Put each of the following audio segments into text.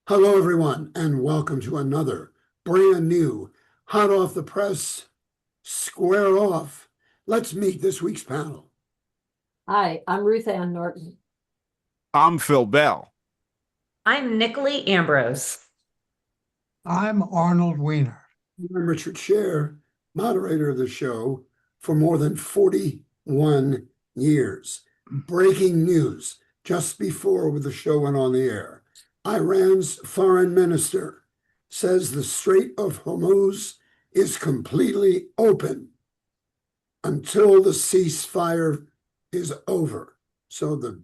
Hello, everyone, and welcome to another brand new, hot off the press, square off. Let's meet this week's panel. Hi, I'm Ruth Ann Norton. I'm Phil Bell. I'm Nicolee Ambrose. I'm Arnold Weiner. I'm Richard Sher, moderator of the show for more than 41 years. Breaking news just before the show went on the air. Iran's foreign minister says the Strait of Hormuz is completely open until the ceasefire is over. So the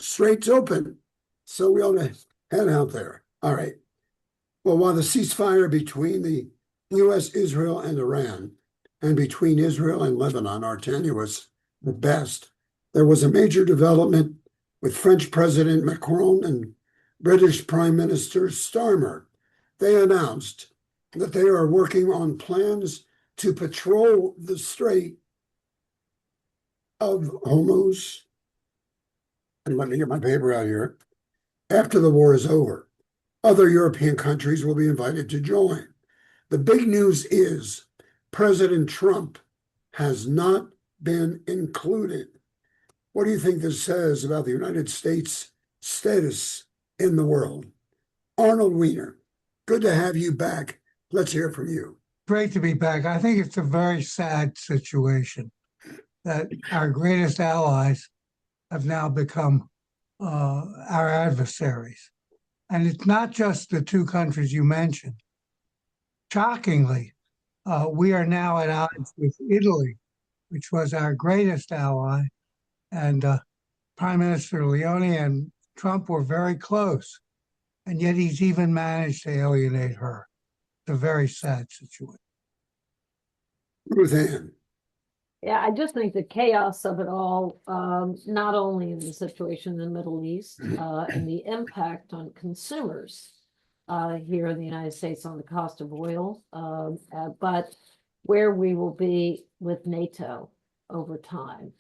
strait's open. So we ought to head out there. All right. Well, while the ceasefire between the U.S., Israel, and Iran, and between Israel and Lebanon are tenuous at best, there was a major development with French President Macron and British Prime Minister Starmer. They announced that they are working on plans to patrol the Strait of Hormuz. And let me get my paper out here. After the war is over, other European countries will be invited to join. The big news is President Trump has not been included. What do you think this says about the United States' status in the world? Arnold Weiner, good to have you back. Let's hear from you. Great to be back. I think it's a very sad situation that our greatest allies have now become our adversaries. And it's not just the two countries you mentioned. Shockingly, we are now at odds with Italy, which was our greatest ally, and Prime Minister Leone and Trump were very close, and yet he's even managed to alienate her. It's a very sad situation. Ruth Ann. Yeah, I just think the chaos of it all, not only in the situation in the Middle East and the impact on consumers here in the United States on the cost of oil, but where we will be with NATO over time.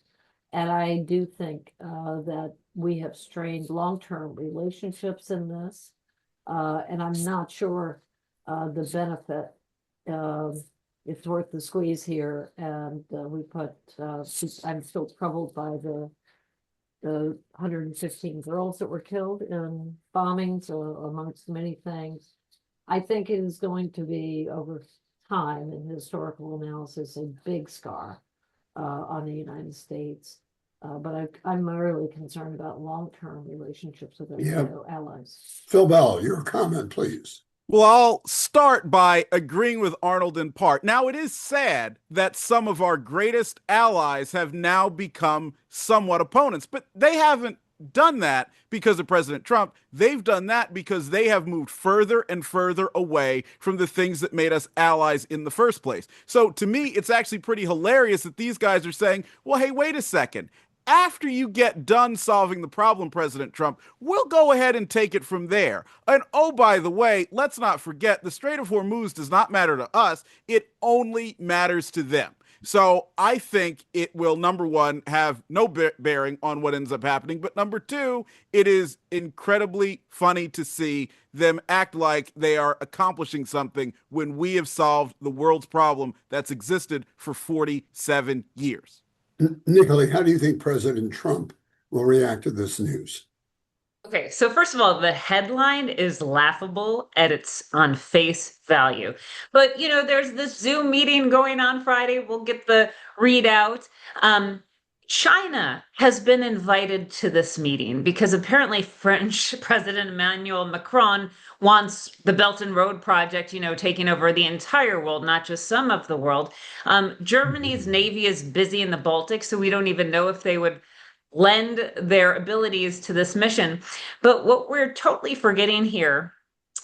And I do think that we have strained long-term relationships in this, and I'm not sure the benefit it's worth the squeeze here. And I'm still troubled by the 115 girls that were killed in bombings, amongst many things. I think it is going to be, over time in historical analysis, a big scar on the United States. But I'm really concerned about long-term relationships with our allies. Phil Bell, your comment, please. Well, I'll start by agreeing with Arnold in part. Now, it is sad that some of our greatest allies have now become somewhat opponents, but they haven't done that because of President Trump. They've done that because they have moved further and further away from the things that made us allies in the first place. So to me, it's actually pretty hilarious that these guys are saying, well, hey, wait a second. After you get done solving the problem, President Trump, we'll go ahead and take it from there. And oh, by the way, let's not forget, the Strait of Hormuz does not matter to us. It only matters to them. So I think it will, number one, have no bearing on what ends up happening. But number two, it is incredibly funny to see them act like they are accomplishing something when we have solved the world's problem that's existed for 47 years. Nicolee, how do you think President Trump will react to this news? Okay, so first of all, the headline is laughable on face value. But, there's this Zoom meeting going on Friday. We'll get the readout. China has been invited to this meeting because apparently French President Emmanuel Macron wants the Belt and Road project, taking over the entire world, not just some of the world. Germany's Navy is busy in the Baltic, so we don't even know if they would lend their abilities to this mission. But what we're totally forgetting here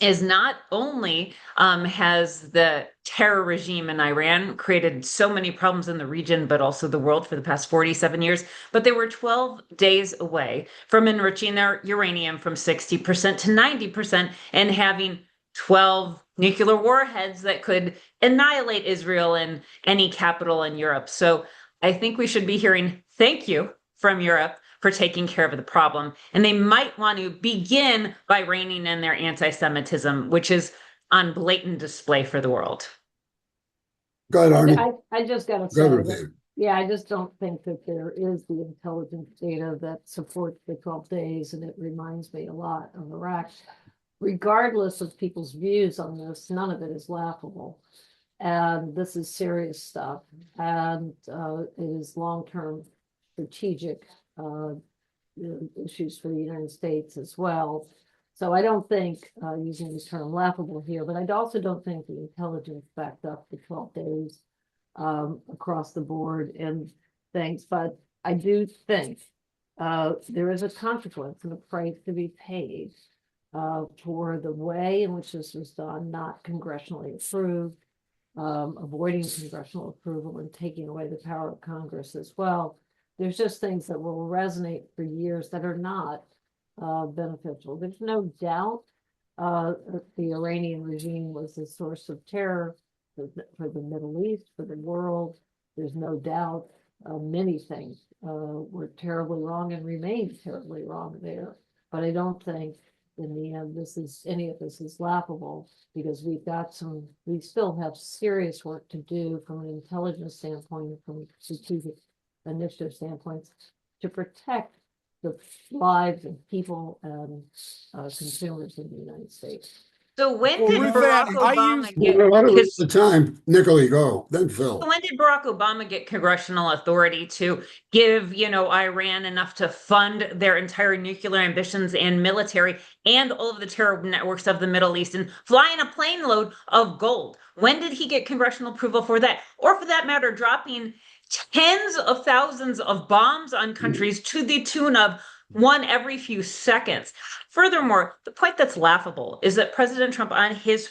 is not only has the terror regime in Iran created so many problems in the region, but also the world for the past 47 years, but they were 12 days away from enriching their uranium from 60% to 90% and having 12 nuclear warheads that could annihilate Israel and any capital in Europe. So I think we should be hearing thank you from Europe for taking care of the problem. And they might want to begin by reining in their anti-Semitism, which is on blatant display for the world. Go ahead, Arnold. I just gotta Go say ahead, that, Dave. yeah, I just don't think that there is the intelligence data that supports the 12 days, and it reminds me a lot of Iraq. Regardless of people's views on this, none of it is laughable. And this is serious stuff, and it is long-term strategic issues for the United States as well. So I don't think, using the term laughable here, but I also don't think the intelligence backed up the 12 days across the board and things. But I do think there is a consequence and a price to be paid for the way in which this was done, not congressionally approved, avoiding congressional approval and taking away the power of Congress as well. There's just things that will resonate for years that are not beneficial. There's no doubt that the Iranian regime was a source of terror for the Middle East, for the world. There's no doubt many things were terribly wrong and remain terribly wrong there. But I don't think in the end any of this is laughable, because we still have serious work to do from an intelligence standpoint and from a strategic initiative standpoints to protect the lives of people and consumers in the United States. So when Well, did with Barack that, I Obama used- get Well, his the time, Nicolee, go, then Phil. when did Barack Obama get congressional authority to give, Iran enough to fund their entire nuclear ambitions and military and all of the terror networks of the Middle East and fly in a plane load of gold? When did he get congressional approval for that? Or for that matter, dropping tens of thousands of bombs on countries to the tune of one every few seconds. Furthermore, the point that's laughable is that President Trump, in his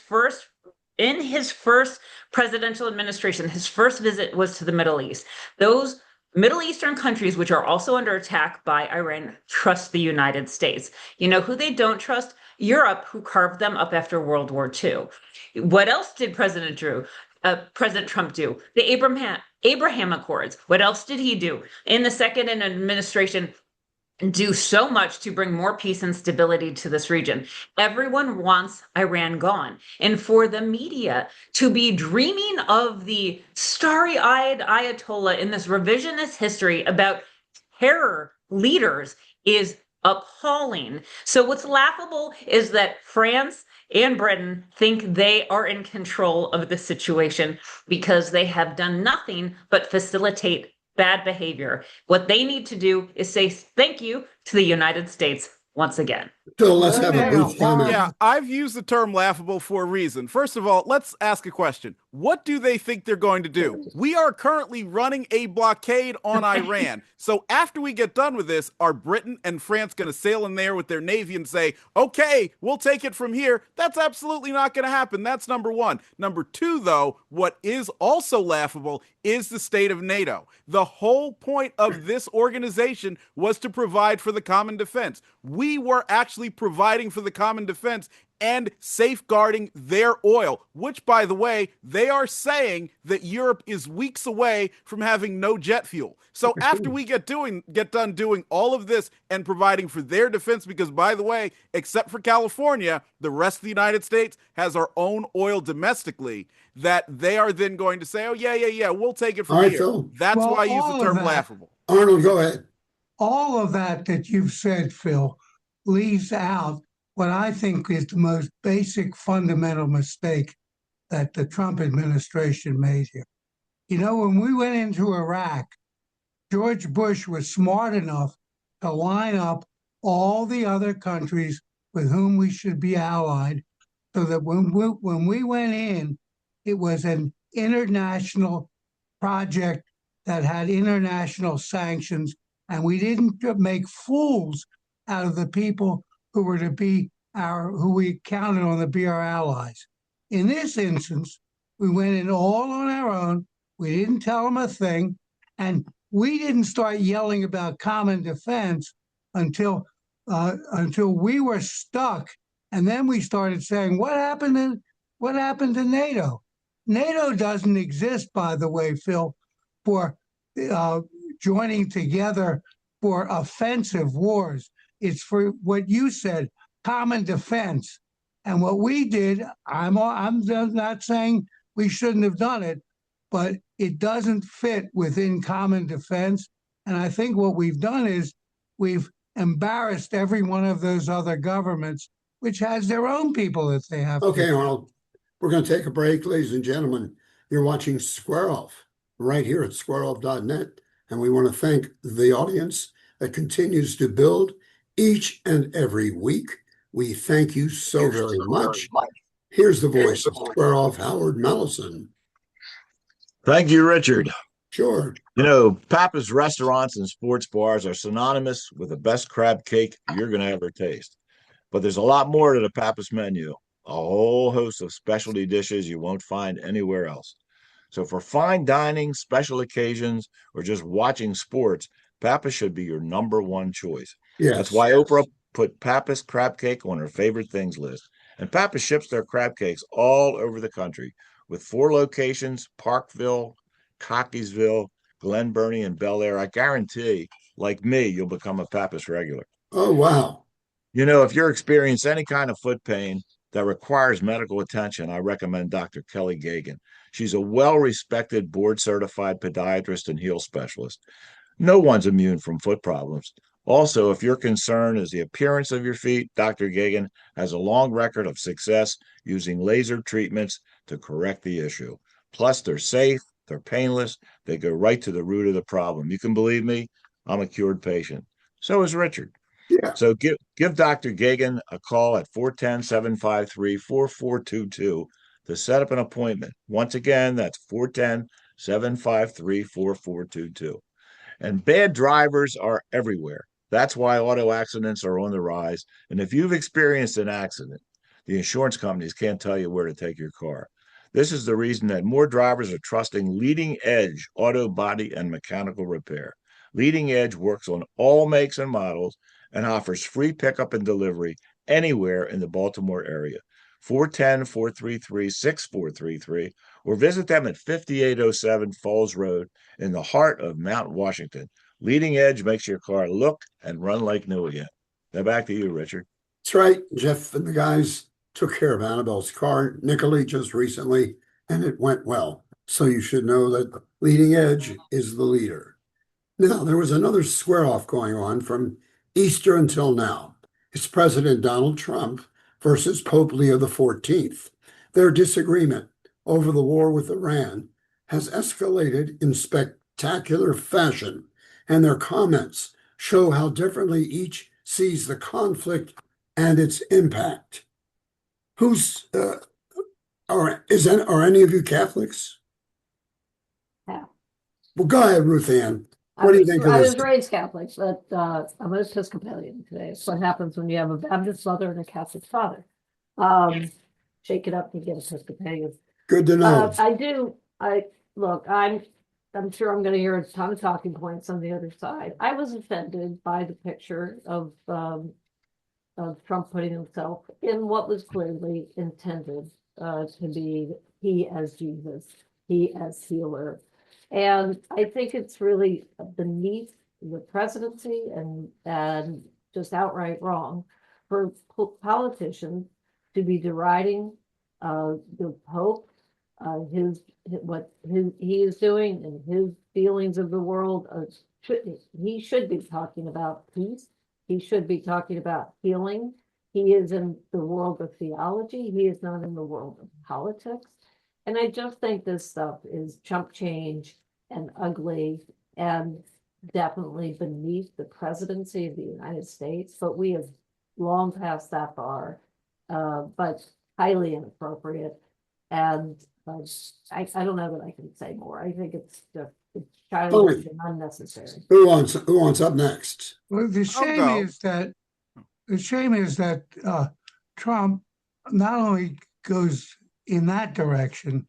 first presidential administration, his first visit was to the Middle East. Those Middle Eastern countries, which are also under attack by Iran, trust the United States. You know who they don't trust? Europe, who carved them up after World War II. What else did President Trump do? The Abraham Accords. What else did he do? In the second administration, do so much to bring more peace and stability to this region. Everyone wants Iran gone. And for the media to be dreaming of the starry-eyed Ayatollah in this revisionist history about terror leaders is appalling. So what's laughable is that France and Britain think they are in control of the situation because they have done nothing but facilitate bad behavior. What they need to do is say thank you to the United States once again. Phil, let's have a brief comment. Yeah, I've used the term laughable for a reason. First of all, let's ask a question. What do they think they're going to do? We are currently running a blockade on Iran. So after we get done with this, are Britain and France going to sail in there with their navy and say, okay, we'll take it from here? That's absolutely not going to happen. That's number one. Number two, though, what is also laughable is the state of NATO. The whole point of this organization was to provide for the common defense. We were actually providing for the common defense and safeguarding their oil, which, by the way, they are saying that Europe is weeks away from having no jet fuel. So after we get done doing all of this and providing for their defense, because, by the way, except for California, the rest of the United States has our own oil domestically, that they are then going to say, oh, yeah, we'll take it from All right, here. Phil. That's Well, why I use all the of term that- laughable. Arnold, go ahead. All of that you've said, Phil, leaves out what I think is the most basic fundamental mistake that the Trump administration made here. You know, when we went into Iraq, George Bush was smart enough to line up all the other countries with whom we should be allied, so that when we went in, it was an international project that had international sanctions, and we didn't make fools out of the people who were to be who we counted on to be our allies. In this instance, we went in all on our own. We didn't tell them a thing, and we didn't start yelling about common defense until we were stuck, and then we started saying, "What happened to NATO?" NATO doesn't exist, by the way, Phil, for joining together for offensive wars. It's for what you said, common defense. And what we did, I'm not saying we shouldn't have done it, but it doesn't fit within common defense. And I think what we've done is we've embarrassed every one of those other governments, which has their own people that they have. Okay, Arnold, we're going to take a break, ladies and gentlemen. You're watching Square Off right here at squareoff.net. And we want to thank the audience that continues to build each and every week. We thank you so very much. Here's the voice of Square Off, Howard Mellison. Thank you, Richard. Sure. You know, Papa's restaurants and sports bars are synonymous with the best crab cake you're going to ever taste. But there's a lot more to the Papa's menu, a whole host of specialty dishes you won't find anywhere else. So for fine dining, special occasions, or just watching sports, Papa's should be your number one choice. Yes. That's why Oprah put Papa's crab cake on her favorite things list. And Papa's ships their crab cakes all over the country with 4 locations, Parkville, Cockeysville, Glen Burnie, and Bel Air. I guarantee, like me, you'll become a Papa's regular. Oh, wow. You know, if you're experiencing any kind of foot pain that requires medical attention, I recommend Dr. Kelly Gagan. She's a well-respected, board-certified podiatrist and heel specialist. No one's immune from foot problems. Also, if your concern is the appearance of your feet, Dr. Gagan has a long record of success using laser treatments to correct the issue. Plus, they're safe, they're painless, they go right to the root of the problem. You can believe me, I'm a cured patient. So is Richard. Yeah. So give Dr. Gagan a call at 410-753-4422 to set up an appointment. Once again, that's 410-753-4422. And bad drivers are everywhere. That's why auto accidents are on the rise. And if you've experienced an accident, the insurance companies can't tell you where to take your car. This is the reason that more drivers are trusting Leading Edge auto body and mechanical repair. Leading Edge works on all makes and models and offers free pickup and delivery anywhere in the Baltimore area. 410-433-6433, or visit them at 5807 Falls Road in the heart of Mount Washington. Leading Edge makes your car look and run like new again. Now back to you, Richard. That's right. Jeff and the guys took care of Annabelle's car, Nicolee, just recently, and it went well. So you should know that Leading Edge is the leader. Now, there was another square-off going on from Easter until now. It's President Donald Trump versus Pope Leo XIV. Their disagreement over the war with Iran has escalated in spectacular fashion, and their comments show how differently each sees the conflict and its impact. Are any of you Catholics? Yeah. Well, go ahead, Ruth Ann. What do you think of I this? was raised Catholic, but I'm an Episcopalian today. It's what happens when you have a Baptist mother and a Catholic father. Shake it up and get Episcopalian. Good to know. I'm sure I'm going to hear a ton of talking points on the other side. I was offended by the picture of Trump putting himself in what was clearly intended to be he as Jesus, he as healer. And I think it's really beneath the presidency and just outright wrong for politicians to be deriding the Pope, what he is doing and his feelings of the world. He should be talking about peace. He should be talking about healing. He is in the world of theology. He is not in the world of politics. And I just think this stuff is chump change and ugly and definitely beneath the presidency of the United States. But we have long passed that bar, but highly inappropriate. And I don't know that I can say more. I think it's childish and unnecessary. Who wants up next? Well, the shame is that Trump not only goes in that direction,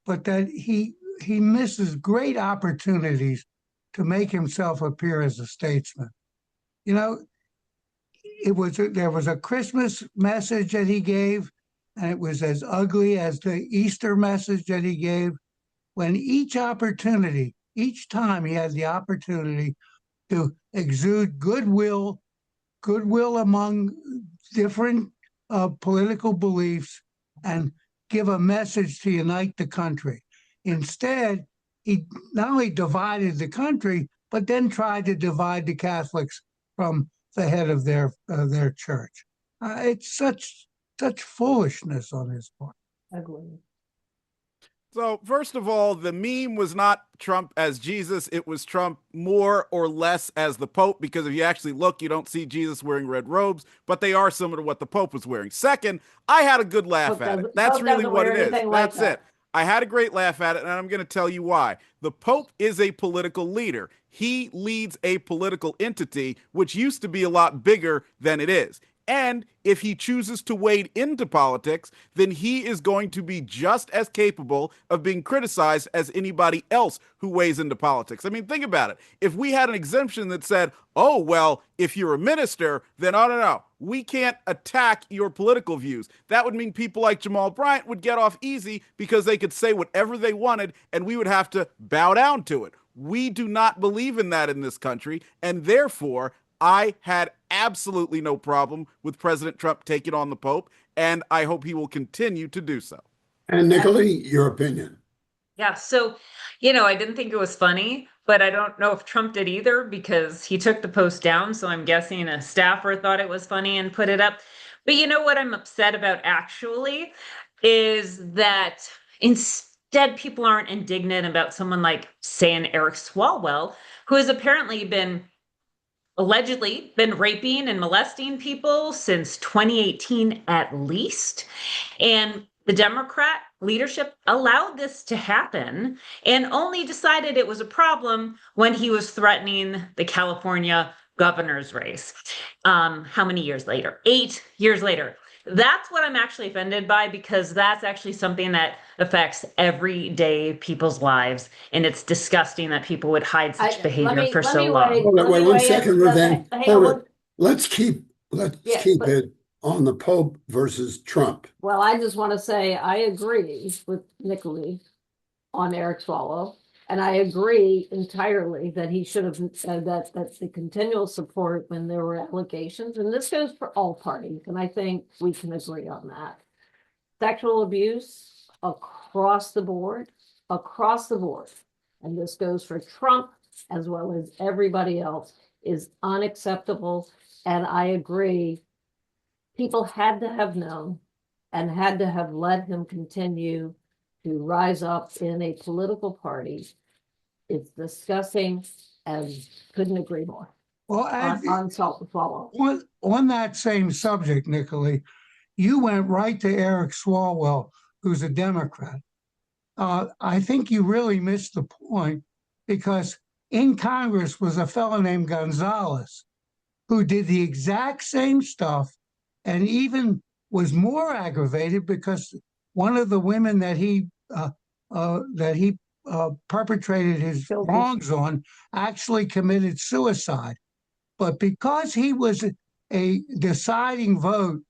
but that he misses great opportunities to make himself appear as a statesman. You know, there was a Christmas message that he gave, and it was as ugly as the Easter message that he gave. When each time he had the opportunity to exude goodwill among different political beliefs and give a message to unite the country. Instead, he not only divided the country, but then tried to divide the Catholics from the head of their church. It's such foolishness on his part. Agree. So, first of all, the meme was not Trump as Jesus. It was Trump more or less as the Pope, because if you actually look, you don't see Jesus wearing red robes, but they are similar to what the Pope was wearing. Second, I had a good laugh at it. That's really what it is. That's it. I had a great laugh at it, and I'm going to tell you why. The Pope is a political leader. He leads a political entity, which used to be a lot bigger than it is. And if he chooses to wade into politics, then he is going to be just as capable of being criticized as anybody else who weighs into politics. I mean, think about it. If we had an exemption that said, oh, well, if you're a minister, then oh, no, we can't attack your political views. That would mean people like Jamal Bryant would get off easy because they could say whatever they wanted and we would have to bow down to it. We do not believe in that in this country, and therefore, I had absolutely no problem with President Trump taking on the Pope, and I hope he will continue to do so. And Nicolee, your opinion? Yeah, so, I didn't think it was funny, but I don't know if Trump did either, because he took the post down, so I'm guessing a staffer thought it was funny and put it up. But you know what I'm upset about actually is that instead people aren't indignant about someone like, say, an Eric Swalwell, who has apparently allegedly been raping and molesting people since 2018 at least. And the Democrat leadership allowed this to happen and only decided it was a problem when he was threatening the California governor's race. How many years later? 8 years later. That's what I'm actually offended by, because that's actually something that affects everyday people's lives. And it's disgusting that people would hide such behavior for so long. Wait 1 second, Ruth. Hold it. Let's keep it on the Pope versus Trump. Well, I just want to say I agree with Nicolee on Eric Swalwell. And I agree entirely that he should have, that's the continual support when there were allegations, and this goes for all parties, and I think we can agree on that. Sexual abuse across the board, and this goes for Trump as well as everybody else, is unacceptable, and I agree. People had to have known and had to have let him continue to rise up in a political party. It's disgusting, and couldn't agree more. Well, on Swalwell. On that same subject, Nicolee, you went right to Eric Swalwell, who's a Democrat. I think you really missed the point, because in Congress was a fellow named Gonzalez who did the exact same stuff and even was more aggravated because one of the women that he perpetrated his wrongs on actually committed suicide. But because he was a deciding vote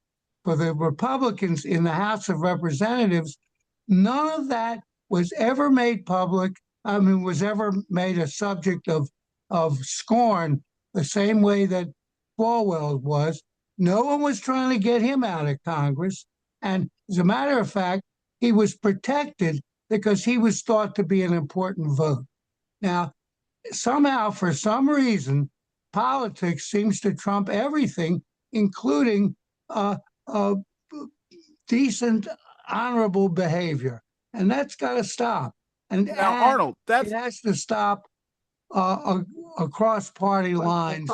for the Republicans in the House of Representatives, none of that was ever made public. Was ever made a subject of scorn the same way that Swalwell was. No one was trying to get him out of Congress. And as a matter of fact, he was protected because he was thought to be an important vote. Now, somehow, for some reason, politics seems to trump everything, including decent, honorable behavior. And that's got to stop. And now, Arnold, it has to stop across party lines,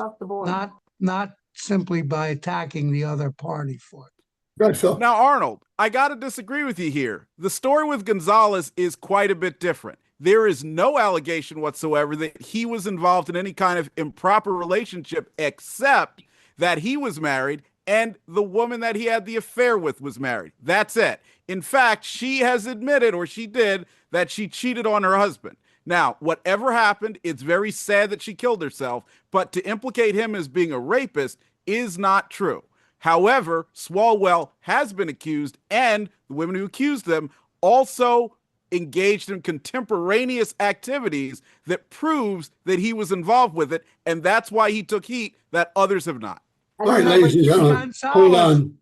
not simply by attacking the other party for it. Right, Phil. Now, Arnold, I got to disagree with you here. The story with Gonzalez is quite a bit different. There is no allegation whatsoever that he was involved in any kind of improper relationship, except that he was married and the woman that he had the affair with was married. That's it. In fact, she has admitted, or she did, that she cheated on her husband. Now, whatever happened, it's very sad that she killed herself, but to implicate him as being a rapist is not true. However, Swalwell has been accused, and the women who accused them also engaged in contemporaneous activities that proves that he was involved with it, and that's why he took heat that others have not. All right, And ladies and gentlemen, hold Gonzalez. on.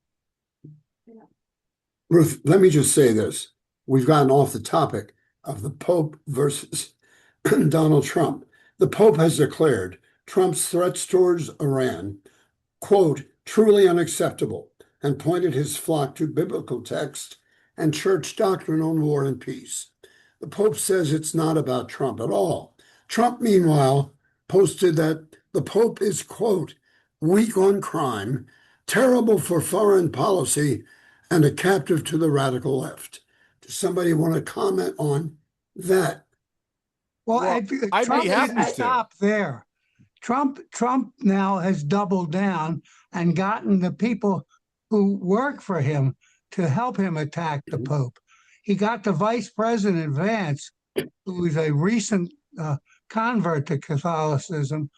Ruth, let me just say this. We've gotten off the topic of the Pope versus Donald Trump. The Pope has declared Trump's threats towards Iran, quote, truly unacceptable, and pointed his flock to biblical text and church doctrine on war and peace. The Pope says it's not about Trump at all. Trump, meanwhile, posted that the Pope is, quote, weak on crime, terrible for foreign policy, and a captive to the radical left. Does somebody want to comment on that? Well, Well, I'd Trump be happy didn't to. stop there. Trump now has doubled down and gotten the people who work for him to help him attack the Pope. He got the Vice President Vance, who is a recent convert to Catholicism,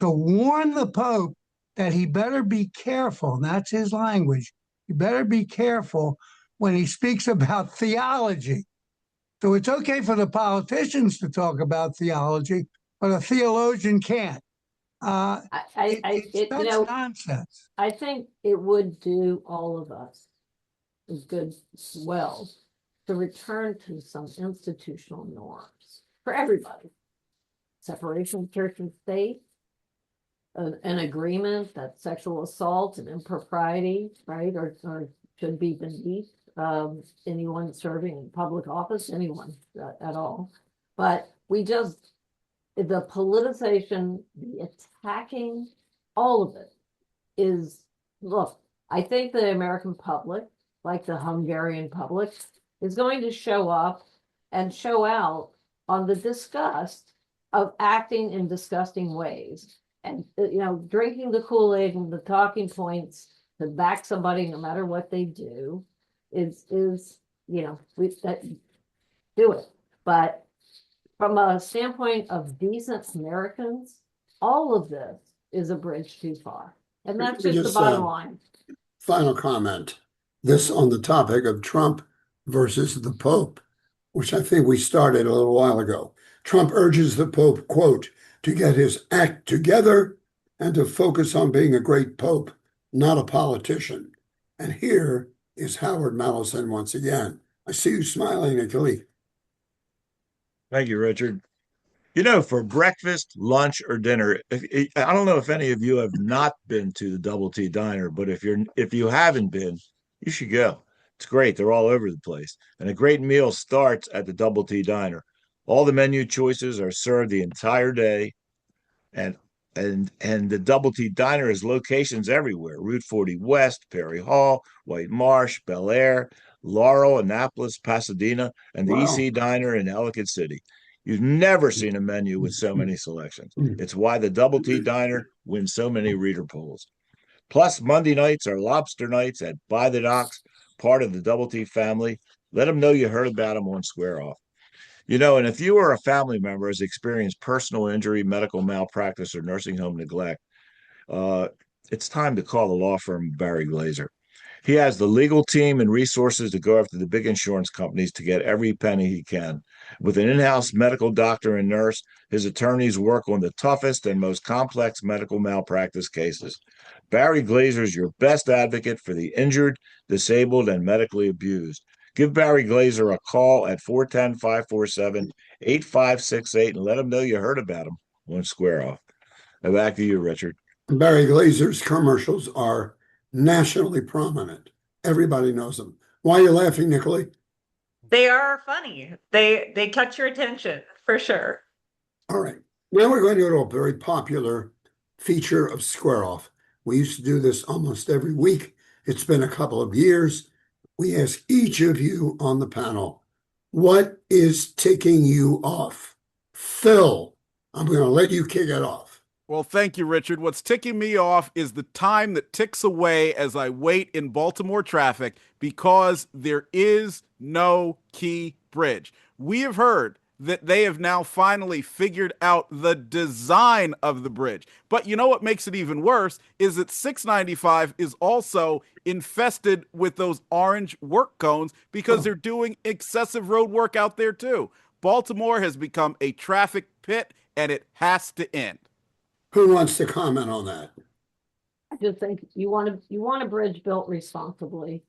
to warn the Pope that he better be careful. And that's his language. You better be careful when he speaks about theology. So it's okay for the politicians to talk about theology, but a theologian can't. It's such nonsense. I think it would do all of us good well to return to some institutional norms for everybody. Separation of church and state, an agreement that sexual assault and impropriety, right, or should be beneath anyone serving in public office, anyone at all. But the politicization, the attacking, all of it is, look, I think the American public, like the Hungarian public, is going to show up and show out on the disgust of acting in disgusting ways. And, drinking the Kool-Aid and the talking points to back somebody no matter what they do is we do it. But from a standpoint of decent Americans, all of this is a bridge too far. And that's just the bottom line. Final comment. This on the topic of Trump versus the Pope, which I think we started a little while ago. Trump urges the Pope, quote, to get his act together and to focus on being a great Pope, not a politician. And here is Howard Mallison once again. I see you smiling, Nicolee. Thank you, Richard. For breakfast, lunch, or dinner, I don't know if any of you have not been to the Double T Diner, but if you haven't been, you should go. It's great. They're all over the place. And a great meal starts at the Double T Diner. All the menu choices are served the entire day. And the Double T Diner has locations everywhere. Route 40 West, Perry Hall, White Marsh, Bel Air, Laurel, Annapolis, Pasadena, and the Wow. EC Diner in Ellicott City. You've never seen a menu with so many selections. It's why the Double T Diner wins so many reader polls. Plus, Monday nights are lobster nights at By the Docks, part of the Double T family. Let them know you heard about them on Square Off. And if you or a family member has experienced personal injury, medical malpractice, or nursing home neglect, it's time to call the law firm Barry Glazer. He has the legal team and resources to go after the big insurance companies to get every penny he can. With an in-house medical doctor and nurse, his attorneys work on the toughest and most complex medical malpractice cases. Barry Glazer is your best advocate for the injured, disabled, and medically abused. Give Barry Glazer a call at 410-547-8568 and let him know you heard about him on Square Off. Now back to you, Richard. Barry Glazer's commercials are nationally prominent. Everybody knows them. Why are you laughing, Nicolee? They are funny. They catch your attention for sure. All right. Now we're going to go to a very popular feature of Square Off. We used to do this almost every week. It's been a couple of years. We ask each of you on the panel, what is ticking you off? Phil, I'm going to let you kick it off. Well, thank you, Richard. What's ticking me off is the time that ticks away as I wait in Baltimore traffic because there is no Key Bridge. We have heard that they have now finally figured out the design of the bridge. But you know what makes it even worse is that 695 is also infested with those orange work cones because they're doing excessive road work out there too. Baltimore has become a traffic pit and it has to end. Who wants to comment on that? I just think you want a bridge built responsibly,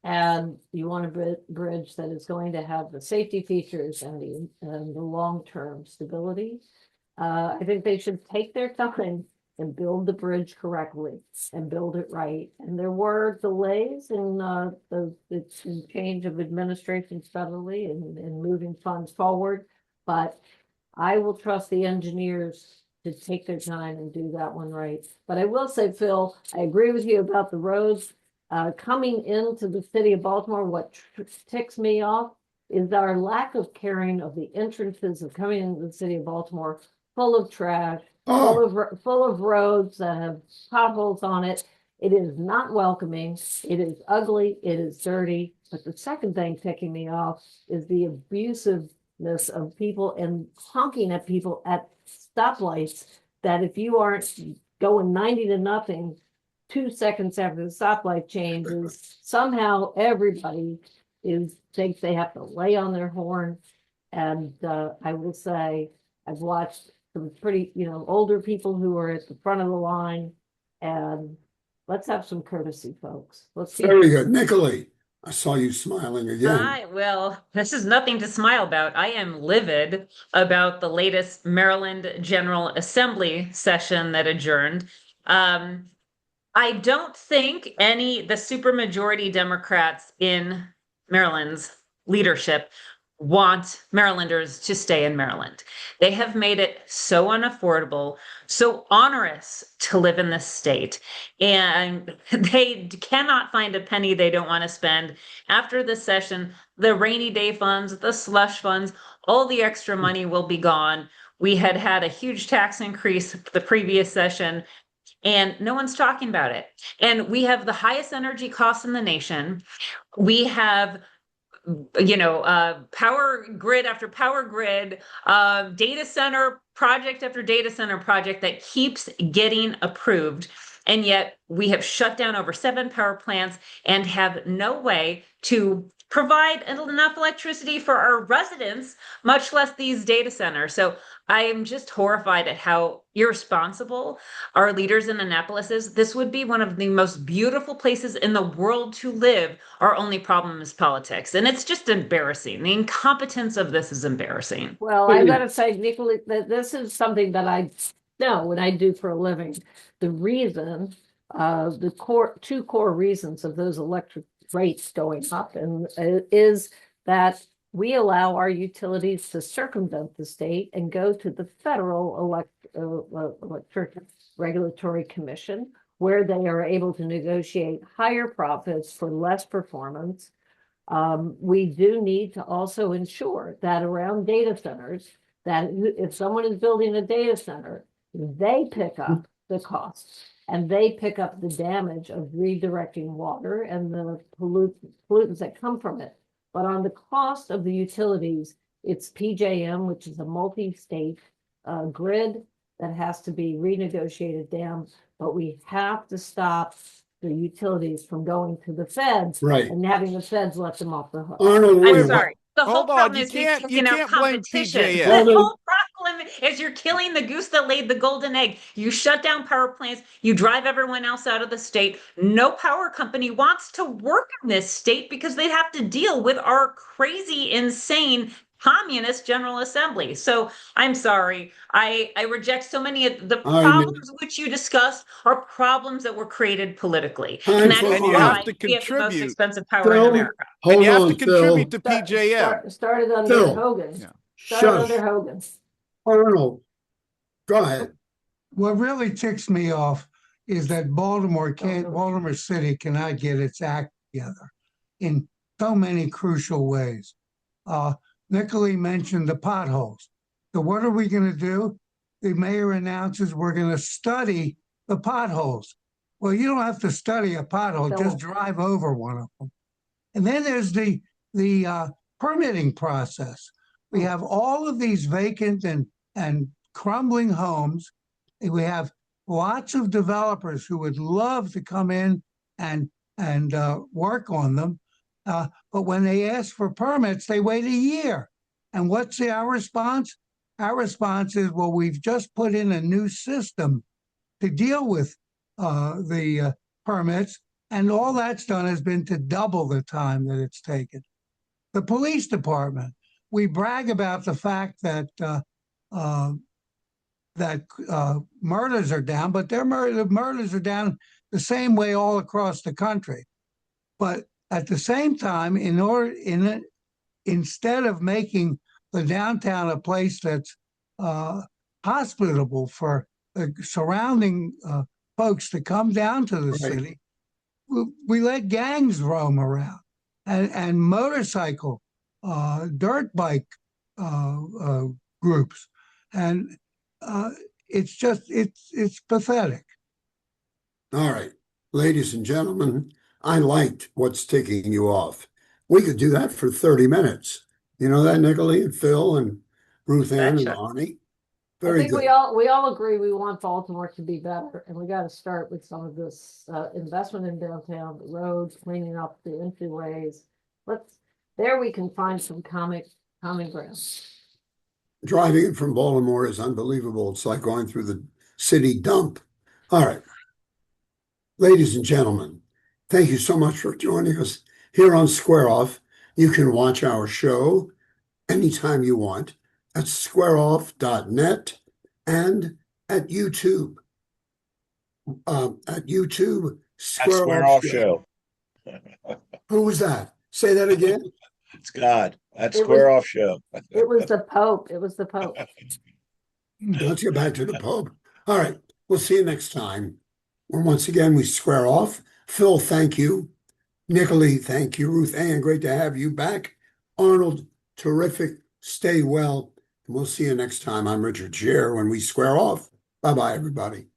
and you want a bridge that is going to have the safety features and the long-term stability. I think they should take their time and build the bridge correctly and build it right. And there were delays in the change of administrations federally and moving funds forward, but I will trust the engineers to take their time and do that one right. But I will say, Phil, I agree with you about the roads. Coming into the city of Baltimore, what ticks me off is our lack of caring of the entrances of coming into the city of Baltimore, full of trash, full of roads that have potholes on it. It is not welcoming. It is ugly. It is dirty. But the second thing ticking me off is the abusiveness of people and honking at people at stoplights, that if you aren't going 90 to nothing 2 seconds after the stoplight changes, somehow everybody thinks they have to lay on their horn. And I will say, I've watched some pretty, older people who are at the front of the line, and let's have some courtesy, folks. Let's see. Very good. Nicolee, I saw you smiling again. Well, this is nothing to smile about. I am livid about the latest Maryland General Assembly session that adjourned. I don't think the supermajority Democrats in Maryland's leadership want Marylanders to stay in Maryland. They have made it so unaffordable, so onerous to live in this state, and they cannot find a penny they don't want to spend. After this session, the rainy day funds, the slush funds, all the extra money will be gone. We had a huge tax increase the previous session, and no one's talking about it. And we have the highest energy costs in the nation. We have power grid after power grid, data center project after data center project that keeps getting approved. And yet we have shut down over 7 power plants and have no way to provide enough electricity for our residents, much less these data centers. So I am just horrified at how irresponsible our leaders in Annapolis is. This would be one of the most beautiful places in the world to live. Our only problem is politics. And it's just embarrassing. The incompetence of this is embarrassing. Well, I gotta say, Nicolee, that this is something that I know what I do for a living. The reason, two core reasons of those electric rates going up and is that we allow our utilities to circumvent the state and go to the federal electric regulatory commission, where they are able to negotiate higher profits for less performance. We do need to also ensure that around data centers, that if someone is building a data center, they pick up the costs and they pick up the damage of redirecting water and the pollutants that come from it. But on the cost of the utilities, it's PJM, which is a multi-state grid that has to be renegotiated down. But we have to stop the utilities from going to the feds, Right, and having the feds let them off the hook. Arnold. I'm sorry. The whole Hold on, problem you is we've can't taken out blame competition. PJM. The whole problem is you're killing the goose that laid the golden egg. You shut down power plants. You drive everyone else out of the state. No power company wants to work in this state because they have to deal with our crazy, insane communist General Assembly. So I'm sorry. I reject so many of the problems which you discussed are problems that were created politically. And that is why we have the most expensive power in America. And you have to contribute to PJM. Started under Phil. Hogan. Yeah. Started under Hogan. Arnold, go ahead. What really ticks me off is that Baltimore City cannot get its act together in so many crucial ways. Nicolee mentioned the potholes. So what are we going to do? The mayor announces we're going to study the potholes. Well, you don't have to study a pothole, just drive over one of them. And then there's the permitting process. We have all of these vacant and crumbling homes. We have lots of developers who would love to come in and work on them. But when they ask for permits, they wait a year. And what's our response? Our response is, well, we've just put in a new system to deal with the permits, and all that's done has been to double the time that it's taken. The police department, we brag about the fact that murders are down, but the murders are down the same way all across the country. But at the same time, instead of making the downtown a place that's hospitable for the surrounding folks to come down to the city, we let gangs roam around and motorcycle, dirt bike groups, and it's pathetic. All right, ladies and gentlemen, I liked what's ticking you off. We could do that for 30 minutes. You know that, Nicolee and Phil and Ruth Ann and Arnie? I think we all agree we want Baltimore to be better, and we got to start with some of this investment in downtown, the roads, cleaning up the entryways. There we can find some common ground. Driving from Baltimore is unbelievable. It's like going through the city dump. All right. Ladies and gentlemen, thank you so much for joining us here on Square Off. You can watch our show anytime you want at squareoff.net and at YouTube. Square Off Show. Who was that? Say that again. It's God. That's Square Off Show. It was the Pope. It was the Pope. Let's get back to the Pope. All right. We'll see you next time. Once again, we square off. Phil, thank you. Nicolee, thank you. Ruth Ann, great to have you back. Arnold, terrific. Stay well. And we'll see you next time. I'm Richard Sher when we square off. Bye-bye, everybody.